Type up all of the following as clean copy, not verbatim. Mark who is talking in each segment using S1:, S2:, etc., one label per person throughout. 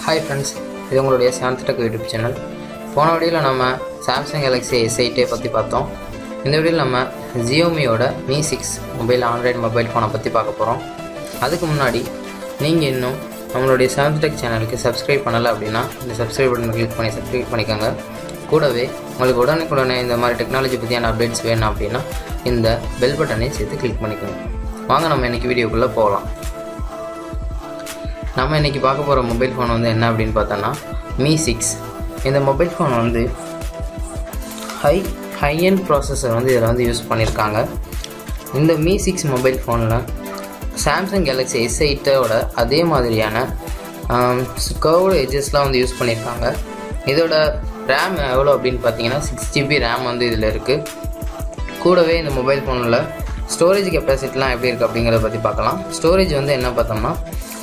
S1: Hi friends, இது உங்களுடைய சாந்தடெக் YouTube channel. போன வீடியோவில் நம்ம சாம்சங் கேலக்ஸி S8 பற்றி பார்த்தோம். இந்த வீடியோவில் நம்ம Xiaomiயோட Mi 6 மொபைல் ஆண்ட்ராய்டு மொபைல் ஃபோனை பற்றி பார்க்க போகிறோம். அதுக்கு முன்னாடி நீங்கள் இன்னும் நம்மளுடைய சாந்தடெக் சேனலுக்கு சப்ஸ்கிரைப் பண்ணலை அப்படின்னா இந்த சப்ஸ்கிரைப் பட்டனை கிளிக் பண்ணி சப்ஸ்கிரைப் பண்ணிக்கோங்க. கூடவே உங்களுக்கு உடனுக்குடனே இந்த மாதிரி டெக்னாலஜி பற்றியான அப்டேட்ஸ் வேணும் அப்படின்னா இந்த பெல் பட்டனை சேர்த்து கிளிக் பண்ணிக்கோங்க. வாங்க நம்ம இன்றைக்கி வீடியோக்குள்ளே போகலாம். நம்ம இன்றைக்கி பார்க்க போகிற மொபைல் ஃபோன் வந்து என்ன அப்படின்னு பார்த்தோன்னா Mi 6. இந்த மொபைல் ஃபோன் வந்து ஹை எண்ட் ப்ராசஸர் வந்து இதில் வந்து யூஸ் பண்ணியிருக்காங்க. இந்த Mi 6 மொபைல் ஃபோனில் சாம்சங் கேலக்ஸி S8ஓட அதே மாதிரியான கர்வ்டு எட்ஜஸ்லாம் வந்து யூஸ் பண்ணியிருக்காங்க. இதோட ரேம் எவ்வளோ அப்படின்னு பார்த்தீங்கன்னா 6GB ரேம் வந்து இதில் இருக்குது. கூடவே இந்த மொபைல் ஃபோனில் ஸ்டோரேஜ் கெப்பாசிட்டிலாம் எப்படி இருக்குது அப்படிங்கிறத பற்றி பார்க்கலாம். ஸ்டோரேஜ் வந்து என்ன பார்த்தோம்னா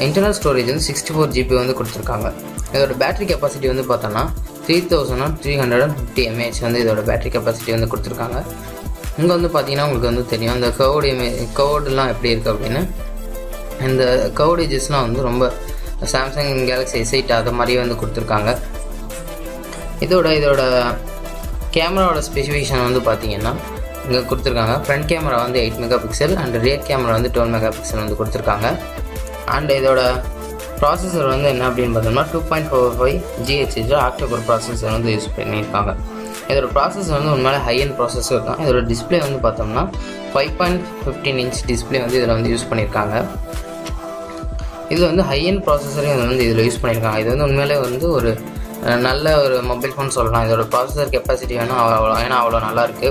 S1: இன்டர்னல் ஸ்டோரேஜ் வந்து 64GB வந்து கொடுத்துருக்காங்க. இதோட பேட்டரி கெப்பாசிட்டி வந்து பார்த்தோன்னா 3350 mAh வந்து இதோட பேட்டரி கெப்பாசிட்டி வந்து கொடுத்துருக்காங்க. இங்கே வந்து பார்த்தீங்கன்னா உங்களுக்கு வந்து தெரியும் இந்த கர்வ்டுலாம் எப்படி இருக்குது அப்படின்னு. இந்த கர்வ்டு எட்ஜஸ்லாம் வந்து ரொம்ப சாம்சங் கேலக்ஸி S8 அதை மாதிரியே வந்து கொடுத்துருக்காங்க. இதோட கேமராவோட ஸ்பெசிஃபிகேஷன் வந்து பார்த்தீங்கன்னா இங்கே கொடுத்துருக்காங்க. ஃப்ரண்ட் கேமரா வந்து 8 MP அண்ட் ரியர் கேமரா வந்து 12 MP வந்து கொடுத்துருக்காங்க. அண்ட் இதோட ப்ராசஸர் வந்து என்ன அப்படின்னு பார்த்தோம்னா 2.45 GHz ஆக்டோகோர் ப்ராசஸர் வந்து யூஸ் பண்ணியிருக்காங்க. இதோட ப்ராசஸர் வந்து உண்மையிலே ஹை எண்ட் ப்ராசஸர் தான். இதோட டிஸ்பிளே வந்து பார்த்தோம்னா 5.15 இன்ச் டிஸ்பிளே வந்து இதில் வந்து யூஸ் பண்ணியிருக்காங்க. இது வந்து ஹை எண்ட் ப்ராசஸரையும் வந்து இதில் யூஸ் பண்ணியிருக்காங்க. இது வந்து உண்மையிலே வந்து ஒரு நல்ல ஒரு மொபைல் ஃபோன் சொல்லலாம். இதோட ப்ராசஸர் கெப்பாசிட்டி ஏன்னா அவ்வளோ நல்லாயிருக்கு.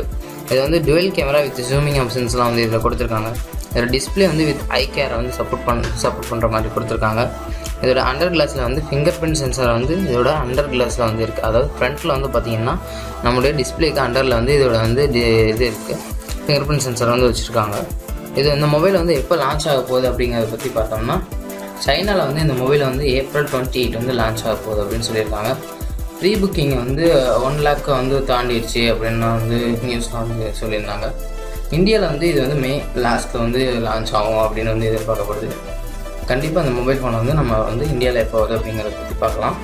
S1: இது வந்து டுவெல் கேமரா வித் ஜூமிங் ஆப்ஷன்ஸ்லாம் வந்து இதில் கொடுத்துருக்காங்க. இதோட டிஸ்பிளே வந்து வித் ஐ கேரை வந்து சப்போர்ட் பண்ணுற மாதிரி கொடுத்துருக்காங்க. இதோட அண்டர் கிளாஸில் வந்து ஃபிங்கர் பிரிண்ட் சென்சார் வந்து இதோட அண்டர் கிளாஸில் வந்து இருக்குது. அதாவது ஃப்ரண்ட்டில் வந்து பார்த்திங்கன்னா நம்மளுடைய டிஸ்பிளேக்கு அண்டரில் வந்து இதோட வந்து இது இருக்குது ஃபிங்கர் பிரிண்ட் சென்சார் வந்து வச்சுருக்காங்க. இந்த மொபைல் வந்து எப்போ லான்ச் ஆக போகுது அப்படிங்கிறத பற்றி பார்த்தோம்னா சைனாவில் வந்து இந்த மொபைல் வந்து April 28 வந்து லான்ச் ஆக போகுது அப்படின்னு சொல்லியிருக்காங்க. ப்ரீ புக்கிங் வந்து 1 lakh வந்து தாண்டிடுச்சு அப்படின்னு வந்து நியூஸ்லாம் வந்து சொல்லியிருந்தாங்க. இந்தியாவில் வந்து இது வந்து மே லாஸ்ட்டில் வந்து லான்ச் ஆகும் அப்படின்னு வந்து எதிர்பார்க்கப்படுது. கண்டிப்பாக அந்த மொபைல் ஃபோனை வந்து நம்ம வந்து இந்தியாவில் எப்போ வருது அப்படிங்கிறத பற்றி பார்க்கலாம்.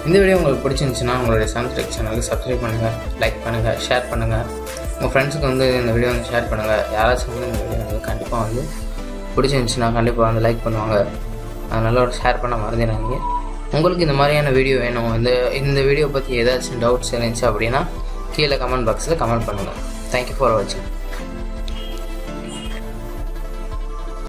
S1: இந்த வீடியோ உங்களுக்கு பிடிச்சிருந்துச்சுன்னா உங்களுடைய சாந்தடெக் சேனலுக்கு சப்ஸ்கிரைப் பண்ணுங்கள், லைக் பண்ணுங்கள், ஷேர் பண்ணுங்கள். உங்கள் ஃப்ரெண்ட்ஸுக்கு வந்து இந்த வீடியோ வந்து ஷேர் பண்ணுங்கள். யாராச்சும் வந்து இந்த வீடியோ வந்து கண்டிப்பாக வந்து பிடிச்சிருந்துச்சுன்னா கண்டிப்பாக வந்து லைக் பண்ணுவாங்க. அதனால் ஒரு ஷேர் பண்ண மறந்துடாதீங்க. உங்களுக்கு இந்த மாதிரியான வீடியோ வேணும், இந்த வீடியோ பற்றி ஏதாச்சும் டவுட்ஸ் இருந்துச்சு அப்படின்னா கீழே கமெண்ட் பாக்ஸில் கமெண்ட் பண்ணுங்கள். தேங்க்யூ ஃபார் வாட்சிங்.